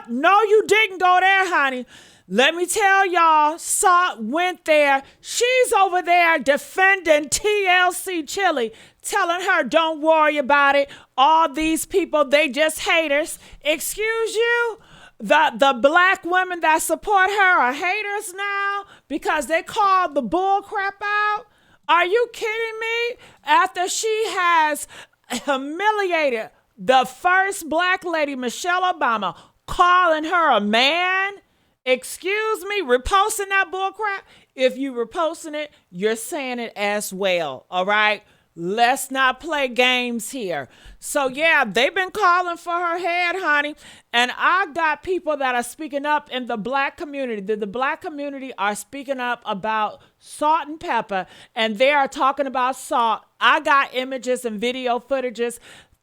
no, you didn't go there, honey. Let me tell y'all, Salt went there. She's over there defending TLC Chilli, telling her, don't worry about it. All these people, they just haters. Excuse you? The black women that support her are haters now because they called the bull crap out? Are you kidding me? After she has humiliated the first black lady, Michelle Obama, calling her a man? Excuse me, reposting that bullcrap? If you reposting it, you're saying it as well, all right? Let's not play games here. So, yeah, they've been calling for her head, honey. And I got people that are speaking up in the black community. The black community are speaking up about Salt and Pepa, and they are talking about Salt. I got images and video footages.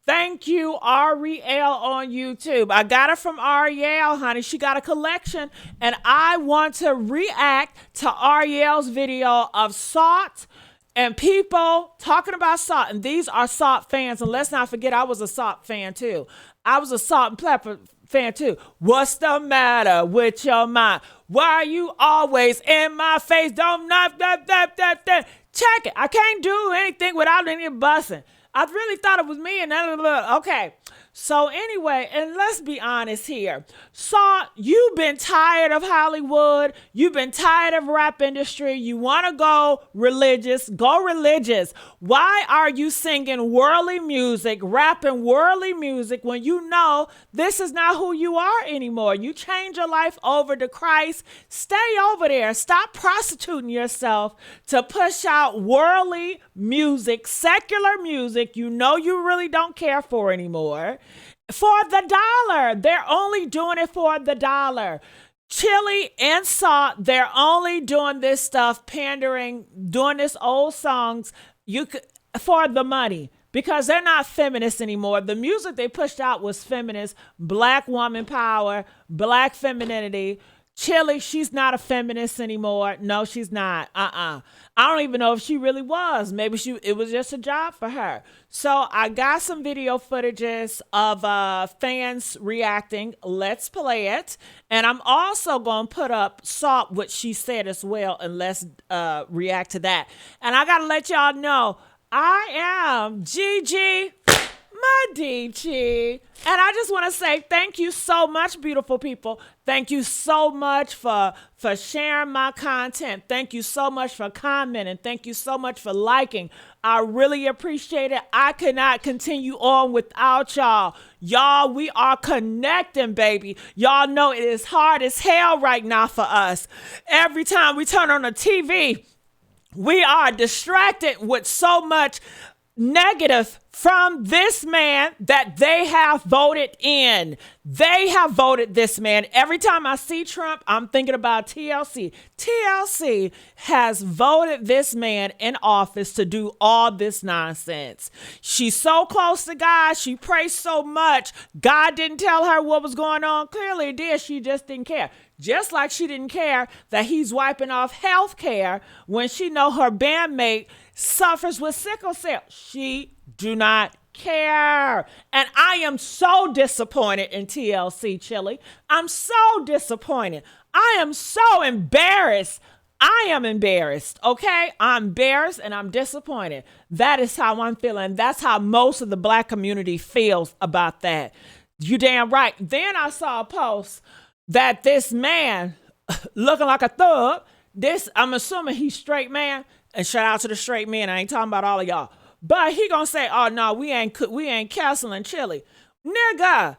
Thank you, Ariel on YouTube. I got it from Ariel, honey. She got a collection, and I want to react to Ariel's video of Salt and people talking about Salt. And these are Salt fans. And let's not forget, I was a Salt fan too. I was a Salt and Pepper fan too. What's the matter with your mind? Why are you always in my face? Don't not check it. I can't do anything without any bussing. I really thought it was me and okay. So anyway, and let's be honest here. Salt, you've been tired of Hollywood. You've been tired of rap industry. You want to go religious. Go religious. Why are you singing worldly music, rapping worldly music when you know this is not who you are anymore? You change your life over to Christ. Stay over there. Stop prostituting yourself to push out worldly music, secular music you know you really don't care for anymore. For the dollar. They're only doing it for the dollar. Chilli and Salt, they're only doing this stuff, pandering, doing this old songs for the money because they're not feminists anymore. The music they pushed out was feminist, black woman power, black femininity. Chilli, she's not a feminist anymore. No, she's not. I don't even know if she really was. Maybe it was just a job for her. So I got some video footages of fans reacting. Let's play it. And I'm also going to put up Salt, what she said as well, and let's react to that. And I got to let y'all know, I am Gigi Medici. And I just want to say thank you so much, beautiful people. Thank you so much for sharing my content. Thank you so much for commenting. Thank you so much for liking. I really appreciate it. I cannot continue on without y'all. Y'all, we are connecting, baby. Y'all know it is hard as hell right now for us. Every time we turn on the TV, we are distracted with so much negative from this man that they have voted in. They have voted this man. Every time I see Trump, I'm thinking about TLC. TLC has voted this man in office to do all this nonsense. She's so close to God. She prays so much. God didn't tell her what was going on. Clearly it did. She just didn't care. Just like she didn't care that he's wiping off health care when she know her bandmate suffers with sickle cell. She do not care. And I am so disappointed in TLC Chilli. I'm so disappointed. I am so embarrassed. I am embarrassed, okay? I'm embarrassed and I'm disappointed. That is how I'm feeling. That's how most of the black community feels about that. You damn right. Then I saw a post that this man looking like a thug, I'm assuming he's straight man, and shout out to the straight men. I ain't talking about all of y'all. But he gonna say, oh no, we ain't canceling Chilli. Nigga,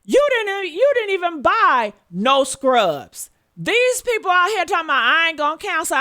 you didn't even buy no scrubs. These people out here talking about I ain't gonna cancel,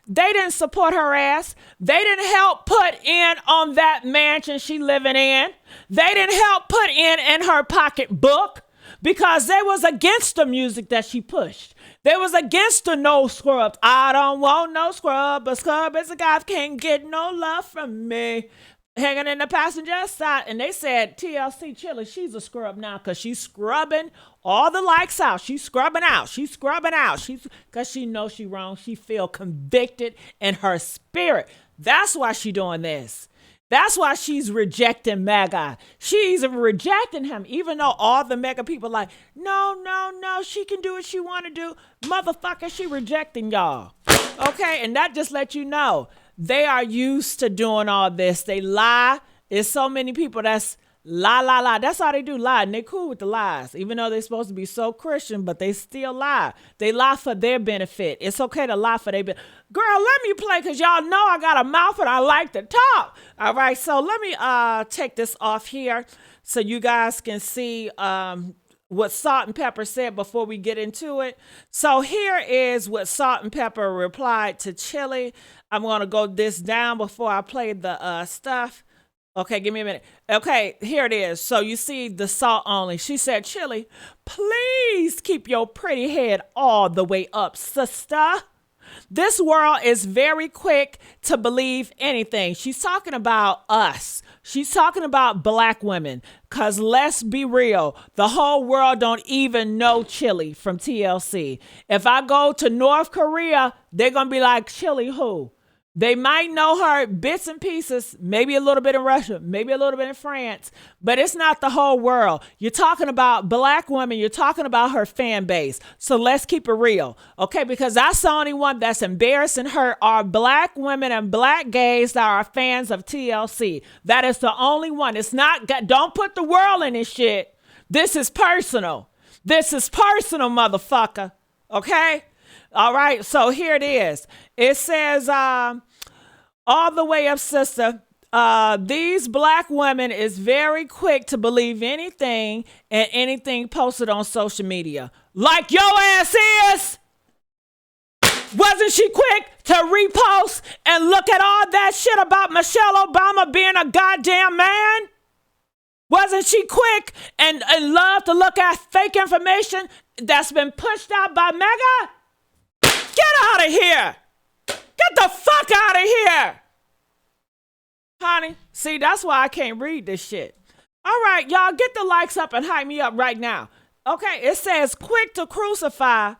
they didn't support her ass. They didn't help put in on that mansion she living in. They didn't help put in her pocketbook because they was against the music that she pushed. They was against the no scrubs. I don't want no scrub, but scrub is a guy can't get no love from me. Hanging in the passenger side. And they said, TLC Chilli, she's a scrub now because she's scrubbing all the likes out. She's scrubbing out. Because she knows she wrong. She feel convicted in her spirit. That's why she doing this. That's why she's rejecting MAGA. She's rejecting him, even though all the MAGA people like, no, no, no, she can do what she want to do. Motherfucker, she rejecting y'all. Okay, and that just lets you know they are used to doing all this. They lie. There's so many people that's lie, lie, lie. That's all they do, lie. And they cool with the lies, even though they're supposed to be so Christian, but they still lie. They lie for their benefit. It's okay to lie for their benefit. Girl, let me play because y'all know I got a mouth and I like to talk. All right, so let me take this off here so you guys can see what Salt and Pepper said before we get into it. So here is what Salt and Pepper replied to Chilli. I'm going to go this down before I play the stuff. Okay, give me a minute. Okay, here it is. So you see the Salt only. She said, Chilli, please keep your pretty head all the way up, sister. This world is very quick to believe anything. She's talking about us. She's talking about black women. Because let's be real, the whole world don't even know Chilli from TLC. If I go to North Korea, they're going to be like, Chilli who? They might know her bits and pieces, maybe a little bit in Russia, maybe a little bit in France, but it's not the whole world. You're talking about black women. You're talking about her fan base. So let's keep it real, okay? Because that's the only one that's embarrassing her are black women and black gays that are fans of TLC. That is the only one. It's not, don't put the world in this shit. This is personal. This is personal, motherfucker, okay? All right, so here it is. It says, all the way up, sister. These black women is very quick to believe anything and anything posted on social media. Like your ass is. Wasn't she quick to repost and look at all that shit about Michelle Obama being a goddamn man? Wasn't she quick and love to look at fake information that's been pushed out by MAGA? Get out of here. Get the fuck out of here. Honey, see, that's why I can't read this shit. All right, y'all, get the likes up and hype me up right now. Okay, it says quick to crucify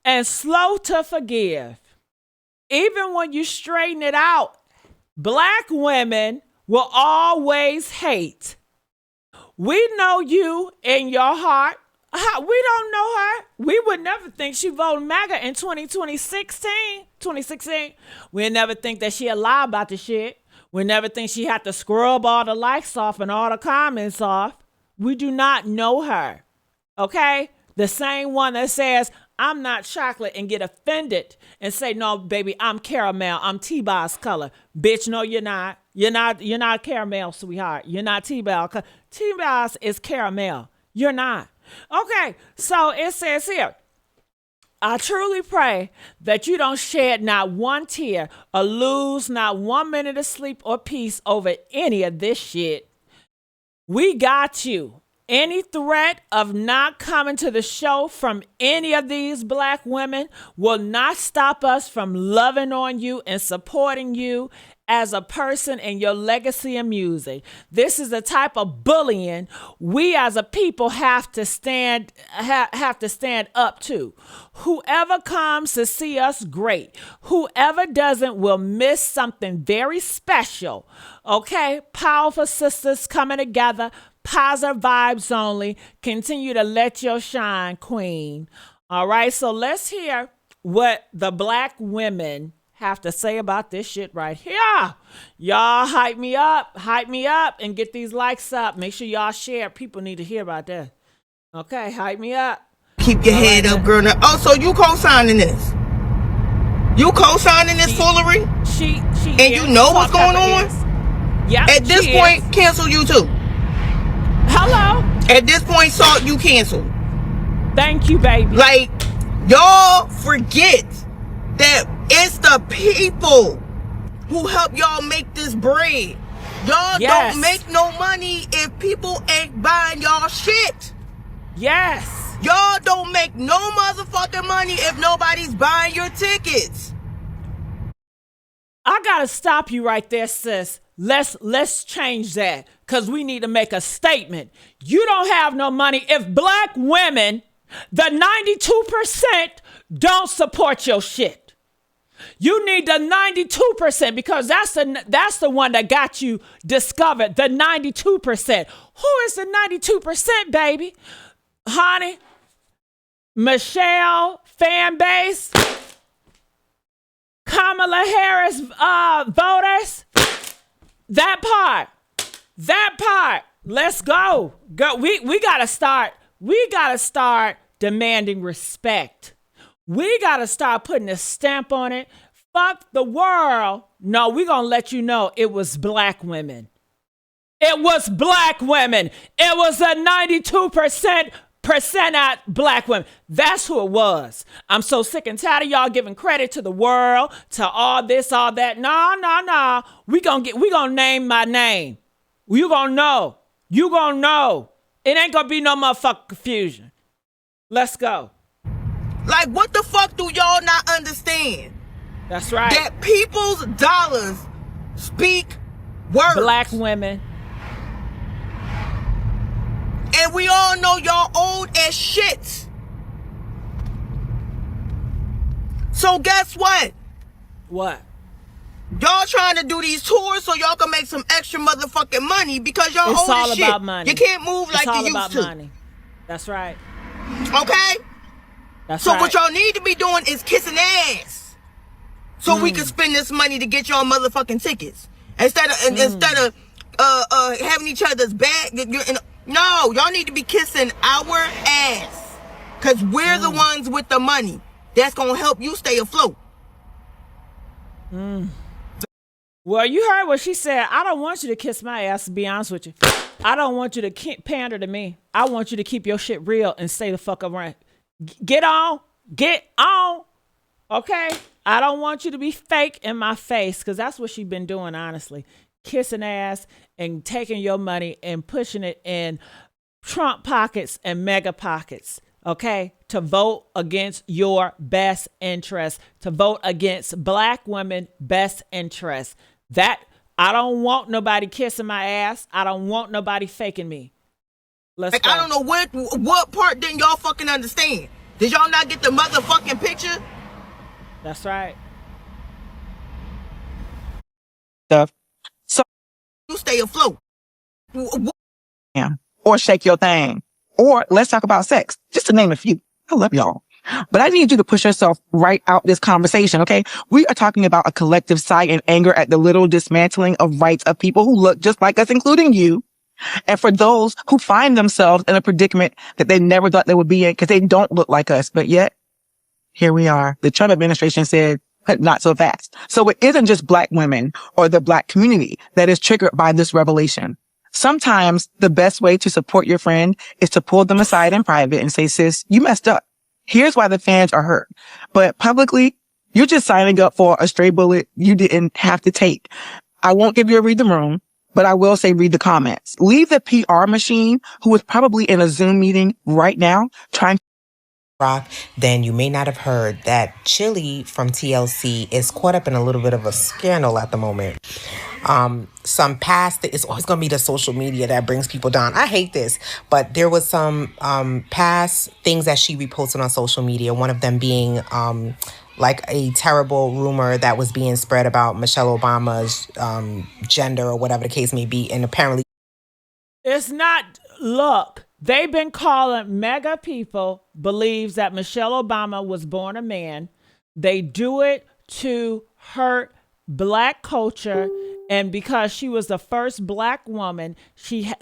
and slow to forgive. Even when you straighten it out, black women will always hate. We know you in your heart. We don't know her. We would never think she voted MAGA in 2016. We'd never think that she'd lie about the shit. We never think she had to scrub all the likes off and all the comments off. We do not know her. Okay? The same one that says, I'm not chocolate and get offended and say, no, baby, I'm caramel. I'm T-Bow's color. Bitch, no, you're not. You're not caramel, sweetheart. You're not T-Bow. T-Bow's is caramel. You're not. Okay, so it says here, I truly pray that you don't shed not one tear or lose not 1 minute of sleep or peace over any of this shit. We got you. Any threat of not coming to the show from any of these black women will not stop us from loving on you and supporting you as a person and your legacy and music. This is the type of bullying we as a people have to stand up to. Whoever comes to see us, great. Whoever doesn't will miss something very special. Okay? Powerful sisters coming together. Positive vibes only. Continue to let your shine, queen. All right, so let's hear what the black women have to say about this shit right here. Y'all hype me up, and get these likes up. Make sure y'all share. People need to hear about that. Okay, hype me up. Keep your head up, girl. Oh, so you co-signing this? You co-signing this foolery? She and you know what's going on? Yeah. At this point, cancel you too. Hello? At this point, Salt, you canceled. Thank you, baby. Like, y'all forget that it's the people who help y'all make this bread. Y'all don't make no money if people ain't buying y'all shit. Yes. Y'all don't make no motherfucking money if nobody's buying your tickets. I gotta stop you right there, sis. Let's change that, because we need to make a statement. You don't have no money if black women, the 92%, don't support your shit. You need the 92% because that's the one that got you discovered. The 92%. Who is the 92%, baby? Honey, Michelle fan base, Kamala Harris voters. That part. Let's go. We gotta start. We gotta start demanding respect. We gotta start putting a stamp on it. Fuck the world. No, we gonna let you know it was black women. It was black women. It was a 92% at black women. That's who it was. I'm so sick and tired of y'all giving credit to the world, to all this, all that. No. We gonna name my name. You gonna know. You gonna know. It ain't gonna be no motherfucking confusion. Let's go. Like, what the fuck do y'all not understand? That's right. That people's dollars speak words. Black women. And we all know y'all old as shit. So guess what? What? Y'all trying to do these tours so y'all can make some extra motherfucking money because y'all it's old all as shit. About money. You can't move like you used about to. Money. That's right. Okay? That's so right. what y'all need to be doing is kissing ass. So we can spend this money to get y'all motherfucking tickets. Instead of having each other's back. No, y'all need to be kissing our ass. Cause we're the ones with the money. That's gonna help you stay afloat. Well, you heard what she said. I don't want you to kiss my ass, to be honest with you. I don't want you to pander to me. I want you to keep your shit real and stay the fuck around. Get on. Okay? I don't want you to be fake in my face because that's what she's been doing, honestly. Kissing ass and taking your money and pushing it in Trump pockets and mega pockets. Okay, to vote against your best interest, to vote against black women' best interest. That I don't want nobody kissing my ass. I don't want nobody faking me. Let's go. I don't know what part didn't y'all fucking understand. Did y'all not get the motherfucking picture? That's right. Stuff. So you stay afloat. Yeah. Or shake your thing. Or let's talk about sex. Just to name a few. I love y'all. But I need you to push yourself right out this conversation, okay? We are talking about a collective sigh and anger at the little dismantling of rights of people who look just like us, including you. And for those who find themselves in a predicament that they never thought they would be in because they don't look like us. But yet, here we are. The Trump administration said, not so fast. So it isn't just black women or the black community that is triggered by this revelation. Sometimes the best way to support your friend is to pull them aside in private and say, sis, you messed up. Here's why the fans are hurt. But publicly, you're just signing up for a stray bullet you didn't have to take. I won't give you a read the room, but I will say read the comments. Leave the PR machine who is probably in a Zoom meeting right now trying rock, then you may not have heard that Chilli from TLC is caught up in a little bit of a scandal at the moment. It's always going to be the social media that brings people down. I hate this, but there was some past things that she reposted on social media, one of them being like a terrible rumor that was being spread about Michelle Obama's gender or whatever the case may be, and apparently it's not. Look, they've been calling mega people believes that Michelle Obama was born a man. They do it to hurt black culture. And because she was the first black woman,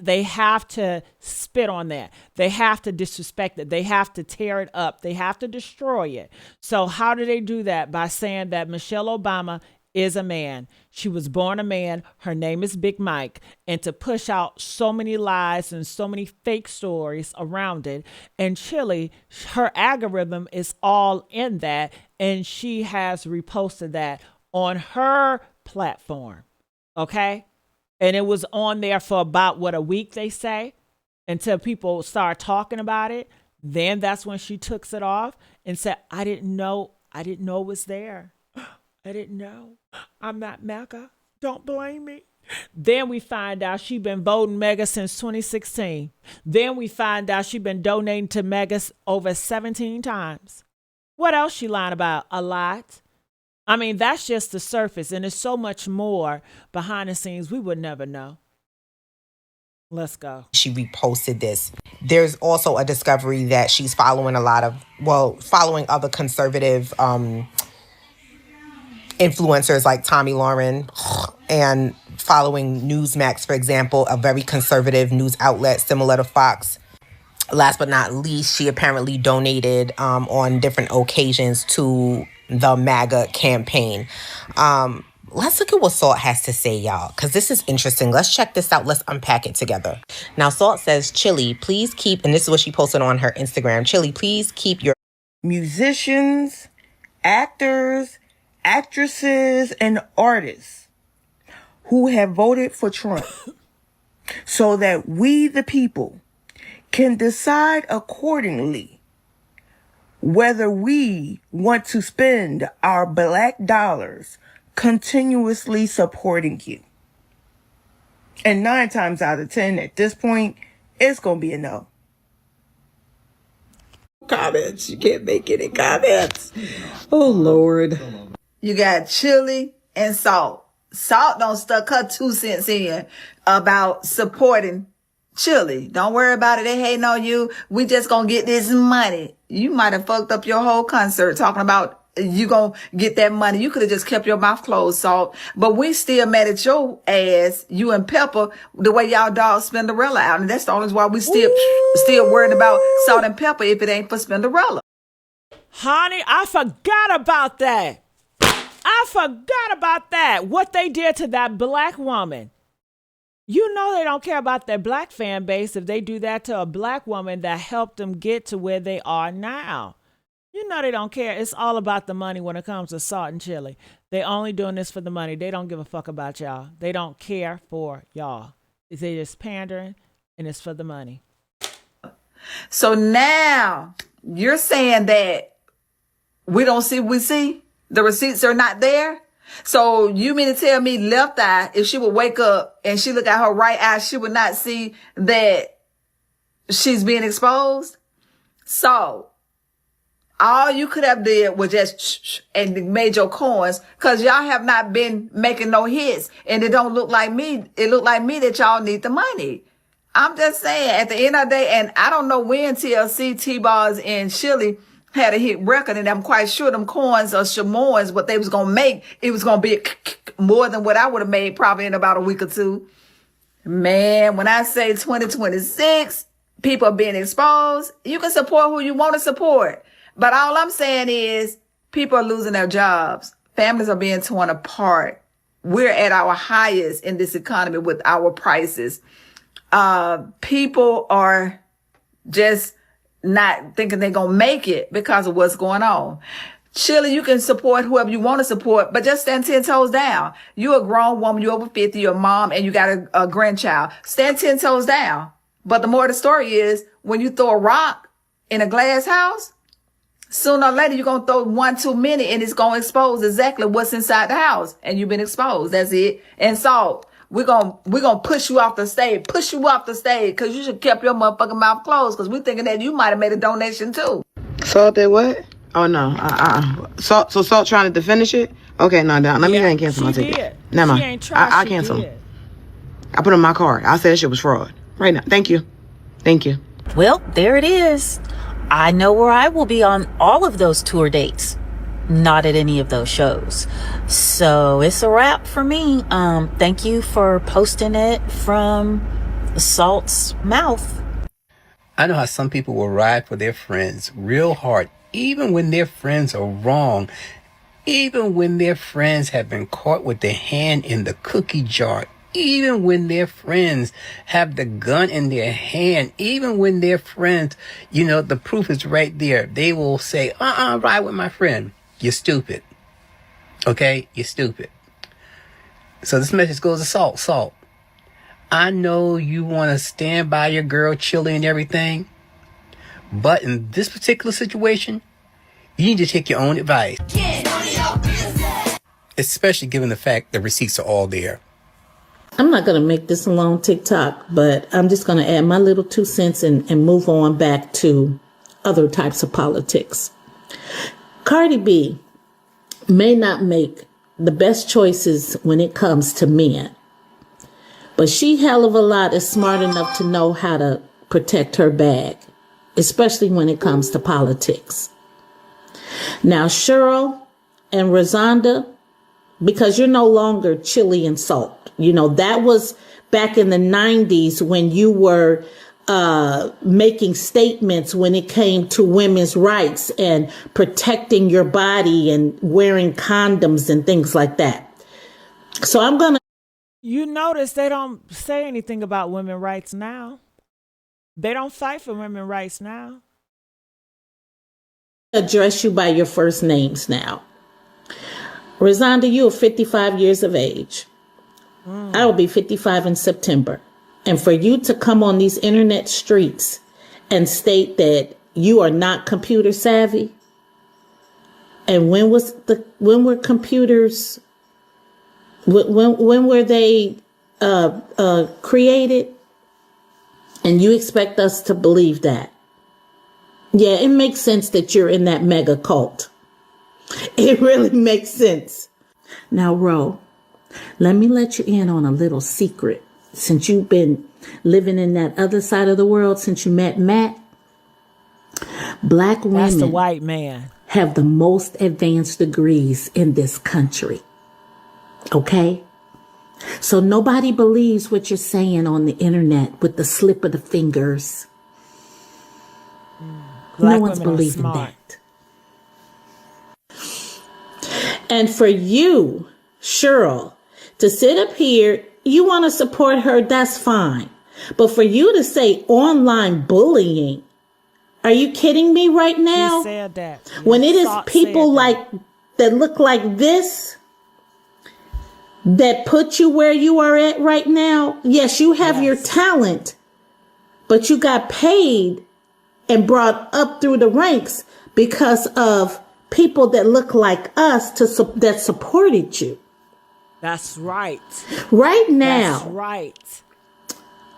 they have to spit on that. They have to disrespect it. They have to tear it up. They have to destroy it. So how do they do that? By saying that Michelle Obama is a man. She was born a man. Her name is Big Mike. And to push out so many lies and so many fake stories around it. And Chilli, her algorithm is all in that. And she has reposted that on her platform. Okay? And it was on there for about, a week, they say, until people start talking about it. Then that's when she took it off and said, I didn't know it was there. I didn't know. I'm not mega. Don't blame me. Then we find out she been voting mega since 2016. Then we find out she been donating to megas over 17 times. What else she lying about? A lot. I mean, that's just the surface, and there's so much more behind the scenes we would never know. Let's go. She reposted this. There's also a discovery that she's following following other conservative influencers like Tommy Lauren and following Newsmax, for example, a very conservative news outlet similar to Fox. Last but not least, she apparently donated on different occasions to the MAGA campaign. Let's look at what Salt has to say, y'all, because this is interesting. Let's check this out. Let's unpack it together. Now, Salt says, Chilli, please keep, and this is what she posted on her Instagram, Chilli, please keep your musicians, actors, actresses, and artists who have voted for Trump so that we, the people, can decide accordingly whether we want to spend our black dollars continuously supporting you. And 9 times out of 10 at this point, it's going to be a no. Comments. You can't make any comments. Oh, Lord. You got Chilli and Salt. Salt don't stuck her 2 cents in about supporting Chilli. Don't worry about it. They hating on you. We just gonna get this money. You might have fucked up your whole concert talking about you gonna get that money. You could have just kept your mouth closed, Salt. But we still mad at your ass, you and Pepa, the way y'all dogs Spinderella out. And that's the only reason why we still worried about Salt and Pepa if it ain't for Spinderella. Honey, I forgot about that. What they did to that black woman. You know they don't care about their black fan base if they do that to a black woman that helped them get to where they are now. You know they don't care. It's all about the money when it comes to Salt and Chilli. They only doing this for the money. They don't give a fuck about y'all. They don't care for y'all. They just pandering, and it's for the money. So now you're saying that we don't see what we see? The receipts are not there? So you mean to tell me left eye, if she would wake up and she look at her right eye, she would not see that she's being exposed? So all you could have did was just shh and made your coins, because y'all have not been making no hits. And it don't look like me. It look like me that y'all need the money. I'm just saying, at the end of the day, and I don't know when TLC, T-Bars, and Chilli had a hit record, and I'm quite sure them coins or chamois, what they was going to make, it was going to be more than what I would have made probably in about a week or two. Man, when I say 2026, people are being exposed, you can support who you want to support. But all I'm saying is people are losing their jobs. Families are being torn apart. We're at our highest in this economy with our prices. People are just not thinking they're going to make it because of what's going on. Chilli, you can support whoever you want to support, but just stand 10 toes down. You're a grown woman, you're over 50, you're a mom, and you got a grandchild. Stand 10 toes down. But the more of the story is, when you throw a rock in a glass house, sooner or later you're going to throw one too many, and it's going to expose exactly what's inside the house. And you've been exposed. That's it. And Salt, we're gonna push you off the stage, because you should have kept your motherfucking mouth closed, because we're thinking that you might have made a donation too. Salt did what? Oh no. Salt trying to finish it? Okay, no, let me go ahead and cancel my ticket. Never mind. I cancel. I put on my card. I said that shit was fraud. Right now. Thank you. Well, there it is. I know where I will be on all of those tour dates. Not at any of those shows. So it's a wrap for me. Thank you for posting it from Salt's mouth. I know how some people will ride for their friends real hard, even when their friends are wrong, even when their friends have been caught with their hand in the cookie jar, even when their friends have the gun in their hand, even when their friends, the proof is right there. They will say, ride with my friend. You're stupid. Okay? You're stupid. So this message goes to Salt. I know you want to stand by your girl Chilli and everything, but in this particular situation, you need to take your own advice. Especially given the fact the receipts are all there. I'm not going to make this a long TikTok, but I'm just going to add my little 2 cents and move on back to other types of politics. Cardi B may not make the best choices when it comes to men, but she hell of a lot is smart enough to know how to protect her bag, especially when it comes to politics. Now, Cheryl and Rozonda, because you're no longer chili and salt. You know, that was back in the 90s when you were making statements when it came to women's rights and protecting your body and wearing condoms and things like that. So I'm going to. You notice they don't say anything about women's rights now. They don't fight for women's rights now. Address you by your first names now. Rozonda, you are 55 years of age. I will be 55 in September. And for you to come on these internet streets and state that you are not computer savvy, and when were computers, when were they created? And you expect us to believe that? Yeah, it makes sense that you're in that mega cult. It really makes sense. Now, Ro, let me let you in on a little secret. Since you've been living in that other side of the world since you met Matt, Black women, that's the white man, have the most advanced degrees in this country. Okay? So nobody believes what you're saying on the internet with the slip of the fingers. No one's believing that. And for you, Cheryl, to sit up here, you want to support her, that's fine. But for you to say online bullying, are you kidding me right now? You said that. When it is people like that look like this that put you where you are at right now. Yes, you have your talent, but you got paid and brought up through the ranks because of people that look like us that supported you. That's right. Right now. That's right.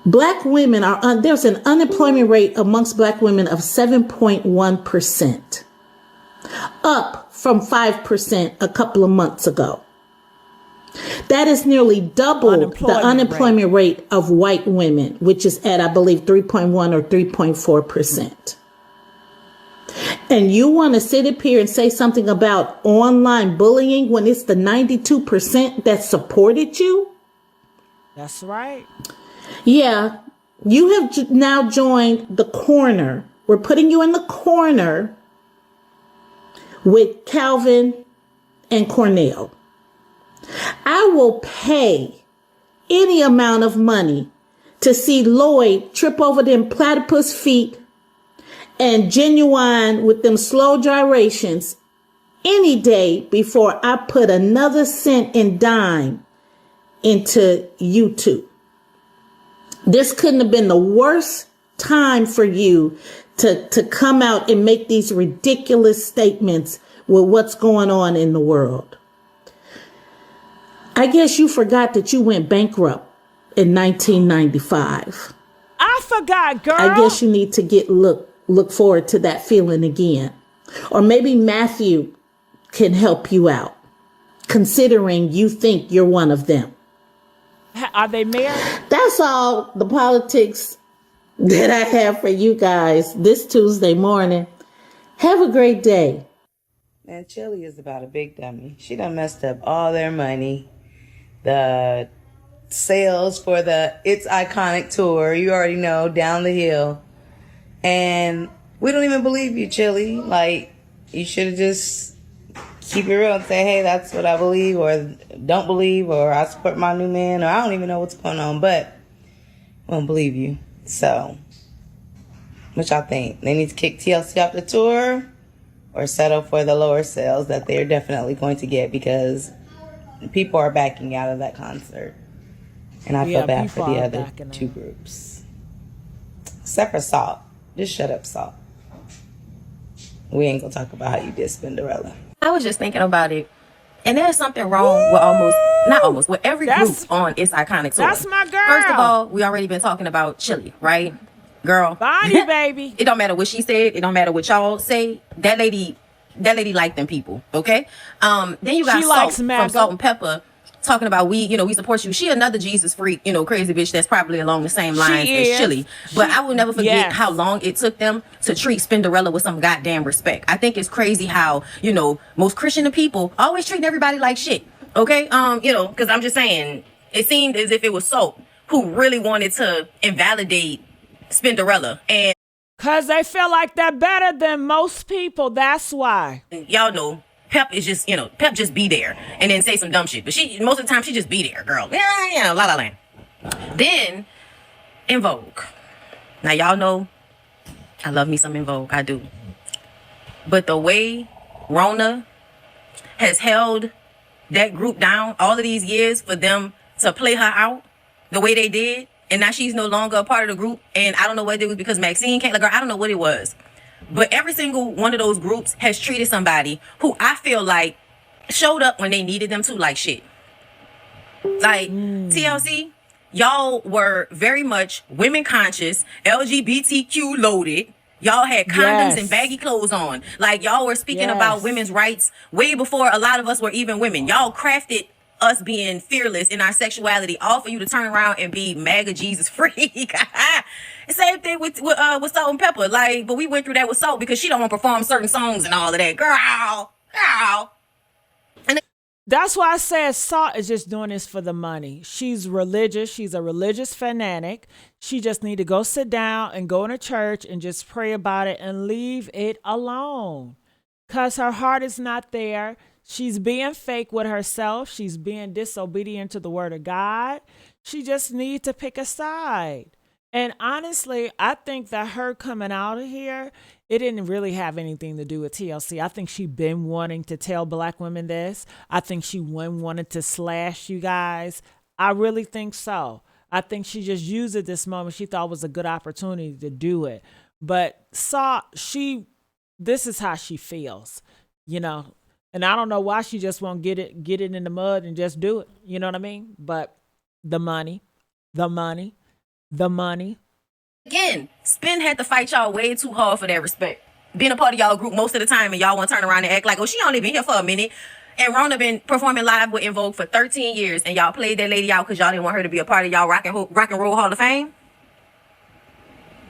Black women there's an unemployment rate amongst Black women of 7.1%, up from 5% a couple of months ago. That is nearly double the unemployment rate of white women, which is at, I believe, 3.1 or 3.4%. And you want to sit up here and say something about online bullying when it's the 92% that supported you? That's right. Yeah, you have now joined the corner. We're putting you in the corner with Calvin and Cornell. I will pay any amount of money to see Lloyd trip over them platypus feet and Genuine with them slow gyrations any day before I put another cent and dime into YouTube. This couldn't have been the worst time for you to come out and make these ridiculous statements with what's going on in the world. I guess you forgot that you went bankrupt in 1995. I forgot, girl. I guess you need to look forward to that feeling again. Or maybe Matthew can help you out, considering you think you're one of them. Are they married? That's all the politics that I have for you guys this Tuesday morning. Have a great day. Man, Chilli is about a big dummy. She done messed up all their money. The sales for the It's Iconic tour, you already know, down the hill. And we don't even believe you, Chilli. Like, you should have just keep it real and say, hey, that's what I believe, or don't believe, or I support my new man, or I don't even know what's going on, but I don't believe you. So, what y'all think? They need to kick TLC off the tour or settle for the lower sales that they're definitely going to get, because people are backing out of that concert. And I feel bad for the other two groups. Except for Salt. Just shut up, Salt. We ain't gonna talk about how you did Spinderella. I was just thinking about it, and there's something wrong with every group on It's Iconic tour. That's my girl. First of all, we already been talking about Chilli, right? Girl. Bonnie, baby. It don't matter what she said. It don't matter what y'all say. That lady that lady liked them people. Okay. Then you got She Salt likes from MAGA. Salt and Pepper talking about we support you. She another Jesus freak, crazy bitch that's probably along the same lines as Chilli. But I will never forget how long it took them to treat Spinderella with some goddamn respect. I think it's crazy how, most Christian of people always treat everybody like shit. Okay? Because I'm just saying, it seemed as if it was Salt who really wanted to invalidate Spinderella. And because they feel like they're better than most people. That's why. Y'all know. Pep is just, Pep just be there and then say some dumb shit. But most of the time, she just be there, girl. Yeah, la la land. Then, En Vogue. Now, y'all know I love me some En Vogue. I do. But the way Rona has held that group down all of these years for them to play her out the way they did, and now she's no longer a part of the group, and I don't know whether it was because Maxine came, girl, I don't know what it was. But every single one of those groups has treated somebody who I feel like showed up when they needed them to like shit. Like TLC, y'all were very much women conscious, LGBTQ loaded. Y'all had condoms and baggy clothes on. Like y'all were speaking about women's rights way before a lot of us were even women. Y'all crafted us being fearless in our sexuality, all for you to turn around and be MAGA Jesus freak. Same thing with Salt and Pepper. But we went through that with Salt because she don't want to perform certain songs and all of that. Girl. And that's why I said Salt is just doing this for the money. She's religious. She's a religious fanatic. She just need to go sit down and go in a church and just pray about it and leave it alone. Because her heart is not there. She's being fake with herself. She's being disobedient to the word of God. She just needs to pick a side. And honestly, I think that her coming out of here, it didn't really have anything to do with TLC. I think she been wanting to tell black women this. I think she wanted to slash you guys. I really think so. I think she just used it this moment. She thought it was a good opportunity to do it. But this is how she feels, And I don't know why she just won't get it in the mud and just do it. You know what I mean? But the money. again, Spin had to fight y'all way too hard for that respect. Being a part of y'all group most of the time and y'all want to turn around and act like, oh, she only been here for a minute. And Rona been performing live with En Vogue for 13 years and y'all played that lady out because y'all didn't want her to be a part of y'all rock and roll Hall of Fame.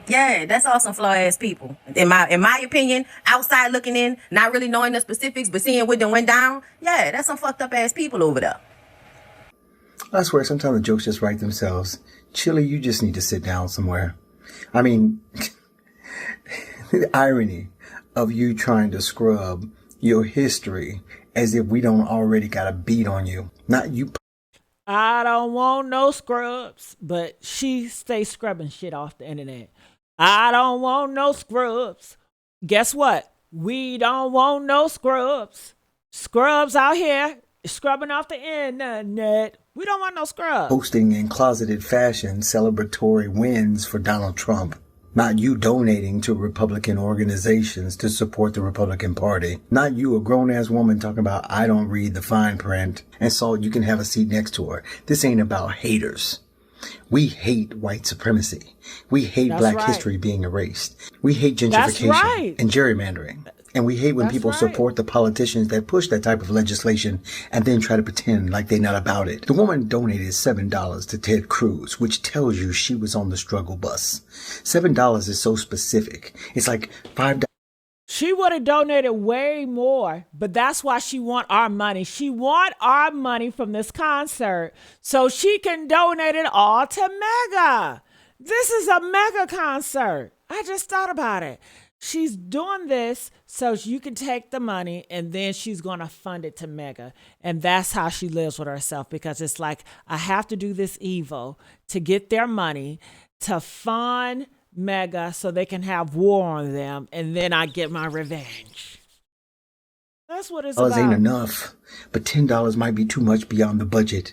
Yeah, that's all some flaw ass people. In my opinion, outside looking in, not really knowing the specifics, but seeing what then went down. Yeah, that's some fucked up ass people over there. I swear, sometimes the jokes just write themselves. Chilli, you just need to sit down somewhere. I mean, the irony of you trying to scrub your history as if we don't already got a beat on you. Not you. I don't want no scrubs, but she stays scrubbing shit off the internet. I don't want no scrubs. Guess what? We don't want no scrubs. Scrubs out here scrubbing off the internet. We don't want no scrubs. Posting in closeted fashion celebratory wins for Donald Trump. Not you donating to Republican organizations to support the Republican Party. Not you, a grown-ass woman, talking about, I don't read the fine print. And so you can have a seat next to her. This ain't about haters. We hate white supremacy. We hate Black history being erased. We hate gentrification and gerrymandering. And we hate when people support the politicians that push that type of legislation and then try to pretend like they're not about it. The woman donated $7 to Ted Cruz, which tells you she was on the struggle bus. $7 is so specific. It's like $5. She would have donated way more, but that's why she want our money. She want our money from this concert so she can donate it all to Mega. This is a Mega concert. I just thought about it. She's doing this so you can take the money and then she's going to fund it to Mega. And that's how she lives with herself, because it's like, I have to do this evil to get their money to fund Mega so they can have war on them, and then I get my revenge. That's what it's about. Ain't enough, but $10 might be too much beyond the budget.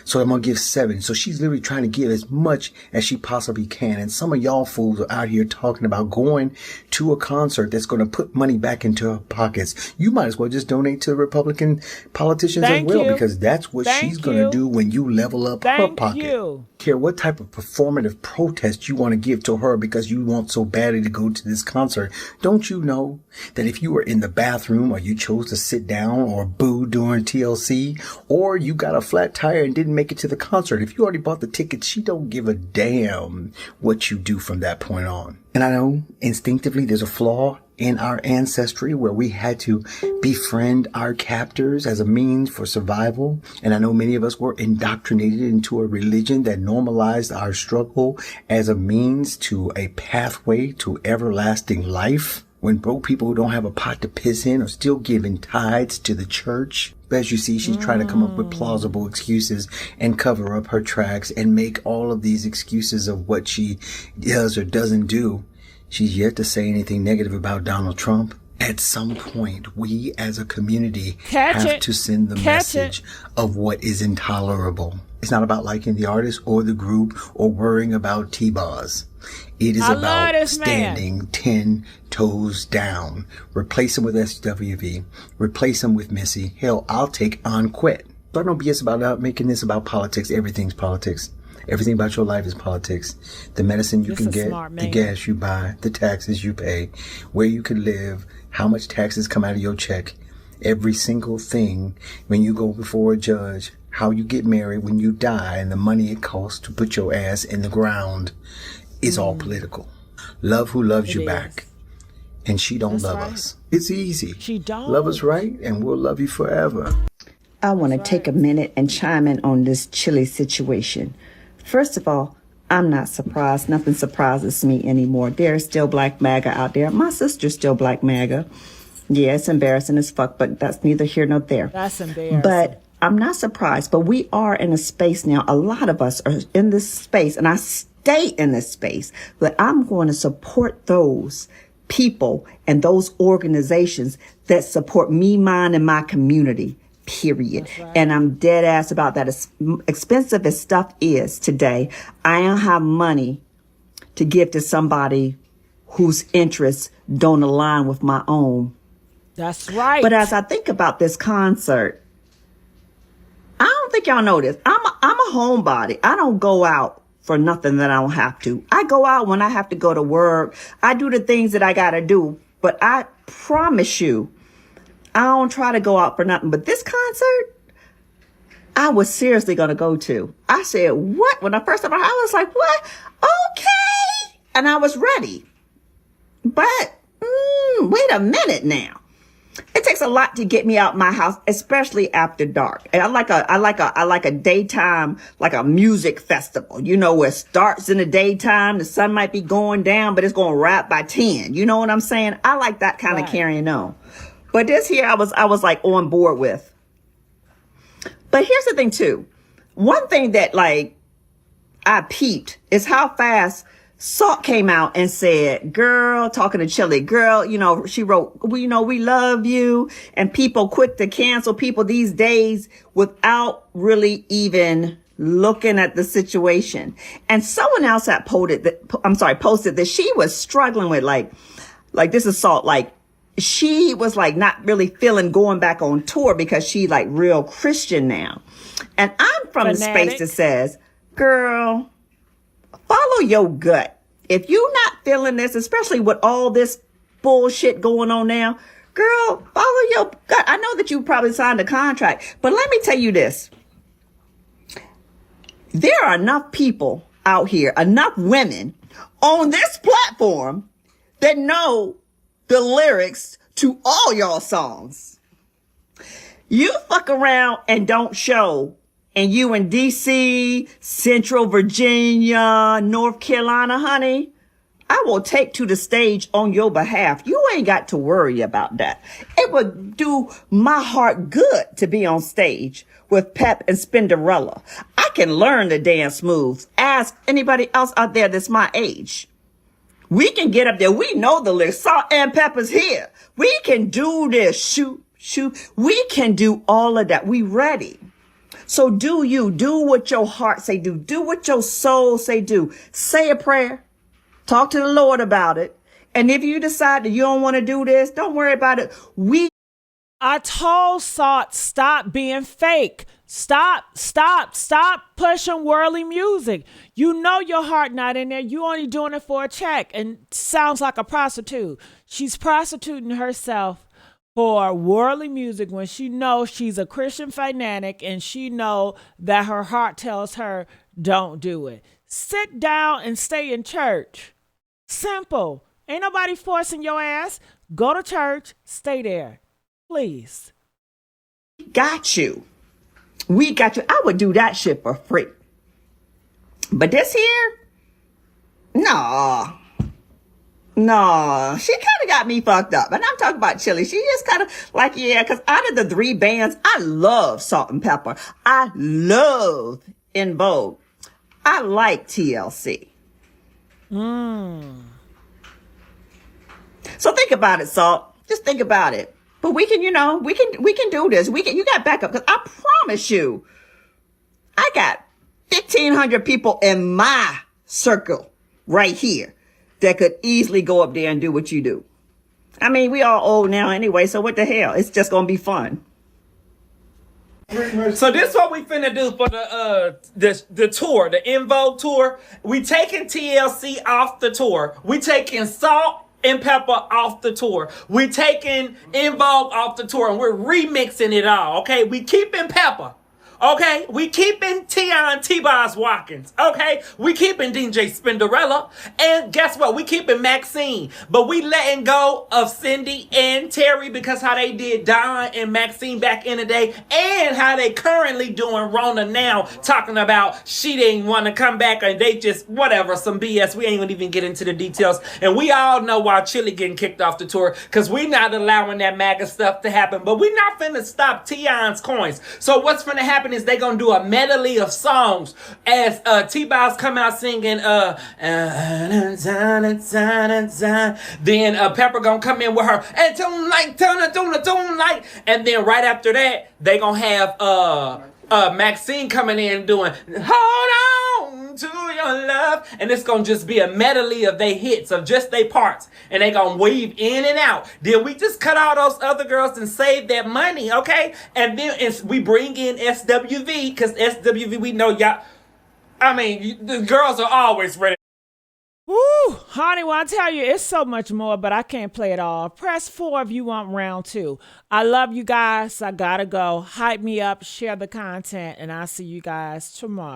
So I'm going to give 7. So she's literally trying to give as much as she possibly can. And some of y'all fools are out here talking about going to a concert that's going to put money back into her pockets. You might as well just donate to Republican politicians as well, because that's what she's going to do when you level up her pocket. Care what type of performative protest you want to give to her because you want so badly to go to this concert. Don't you know that if you were in the bathroom, or you chose to sit down or boo during TLC, or you got a flat tire and didn't make it to the concert, if you already bought the ticket, she don't give a damn what you do from that point on. And I know instinctively there's a flaw in our ancestry where we had to befriend our captors as a means for survival. And I know many of us were indoctrinated into a religion that normalized our struggle as a means to a pathway to everlasting life. When broke people who don't have a pot to piss in are still giving tithes to the church. But as you see, she's trying to come up with plausible excuses and cover up her tracks and make all of these excuses of what she does or doesn't do. She's yet to say anything negative about Donald Trump. At some point, we as a community have to send the message of what is intolerable. It's not about liking the artist or the group or worrying about T-bars. It is about standing 10 toes down. Replace him with SWV. Replace him with Missy. Hell, I'll take Quit. So I don't BS about making this about politics. Everything's politics. Everything about your life is politics. The medicine you can get, the gas you buy, the taxes you pay, where you can live, how much taxes come out of your check. Every single thing when you go before a judge, how you get married, when you die, and the money it costs to put your ass in the ground is all political. Love who loves you back. And she don't love us. It's easy. She don't. Love us right, and we'll love you forever. I want to take a minute and chime in on this Chilli situation. First of all, I'm not surprised. Nothing surprises me anymore. There's still Black MAGA out there. My sister's still Black MAGA. Yeah, it's embarrassing as fuck, but that's neither here nor there. That's embarrassing. But I'm not surprised. But we are in a space now. A lot of us are in this space, and I stay in this space. But I'm going to support those people and those organizations that support me, mine, and my community. Period. Right. And I'm dead ass about that. As expensive as stuff is today, I don't have money to give to somebody whose interests don't align with my own. That's right. But as I think about this concert, I don't think y'all know this. I'm a homebody. I don't go out for nothing that I don't have to. I go out when I have to go to work. I do the things that I gotta do. But I promise you, I don't try to go out for nothing. But this concert, I was seriously going to go to. I said, what? When I first saw it, I was like, what? Okay. And I was ready. But wait a minute now. It takes a lot to get me out my house, especially after dark. And I like a daytime, like a music festival, you know, where it starts in the daytime. The sun might be going down, but it's going to wrap by 10. You know what I'm saying? I like that kind of carrying on. But this here, I was like on board with. But here's the thing too. One thing that like I peeped is how fast Salt came out and said, girl, talking to Chilli, girl, you know, she wrote, we love you. And people quick to cancel people these days without really even looking at the situation. And someone else had posted that she was struggling with like this is Salt, like, she was like not really feeling going back on tour because she like real Christian now. And I'm from the space that says, girl, follow your gut. If you're not feeling this, especially with all this bullshit going on now, girl, follow your gut. I know that you probably signed a contract, but let me tell you this. There are enough people out here, enough women on this platform that know the lyrics to all y'all songs. You fuck around and don't show, and you in DC, Central Virginia, North Carolina, honey, I will take to the stage on your behalf. You ain't got to worry about that. It would do my heart good to be on stage with Pep and Spinderella. I can learn the dance moves. Ask anybody else out there that's my age. We can get up there. We know the lyrics. Salt and Pepper's here. We can do this. Shoot. We can do all of that. We ready. So do what your heart say do what your soul say do. Say a prayer. Talk to the Lord about it. And if you decide that you don't want to do this, don't worry about it. I told Salt, stop being fake. Stop pushing worldly music. You know your heart not in there. You only doing it for a check, and sounds like a prostitute. She's prostituting herself for worldly music when she knows she's a Christian fanatic and she know that her heart tells her don't do it. Sit down and stay in church. Simple. Ain't nobody forcing your ass. Go to church, stay there. Please. Got you. We got you. I would do that shit for free. But this here? No. She kind of got me fucked up. And I'm talking about Chilli. She just kind of like, yeah, because out of the 3 bands, I love Salt and Pepa. I love In Vogue. I like TLC. So think about it, Salt. Just think about it. But we can, we can do this. You got backup. Because I promise you, I got 1,500 people in my circle right here that could easily go up there and do what you do. I mean, we all old now anyway, so what the hell? It's just going to be fun. So this is what we finna do for the tour, the In Vogue tour. We taking TLC off the tour. We taking Salt and Pepa off the tour. We taking In Vogue off the tour, and we're remixing it all. Okay, we keeping Pepa. Okay, we keeping T-Boz Watkins. Okay, we keeping DJ Spinderella. And guess what? We keeping Maxine. But we letting go of Cindy and Terry because how they did Don and Maxine back in the day, and how they currently doing Rona now, talking about she didn't want to come back and they just whatever, some BS. We ain't gonna even get into the details. And we all know why Chilli getting kicked off the tour, because we not allowing that MAGA stuff to happen. But we not finna stop Tion's coins. So what's finna happen is they gonna do a medley of songs as T-Boz come out singing then Pepa gonna come in with her and tonight, and then right after that they gonna have Maxine coming in doing Hold On To Your Love, and it's gonna just be a medley of they hits, of just they parts, and they gonna weave in and out. Then we just cut all those other girls and save that money, okay? And then we bring in SWV, because SWV, we know y'all, I mean, the girls are always ready. Woo, honey, well, I tell you, it's so much more, but I can't play it all. Press 4 if you want round 2. I love you guys. I gotta go. Hype me up, share the content, and I'll see you guys tomorrow.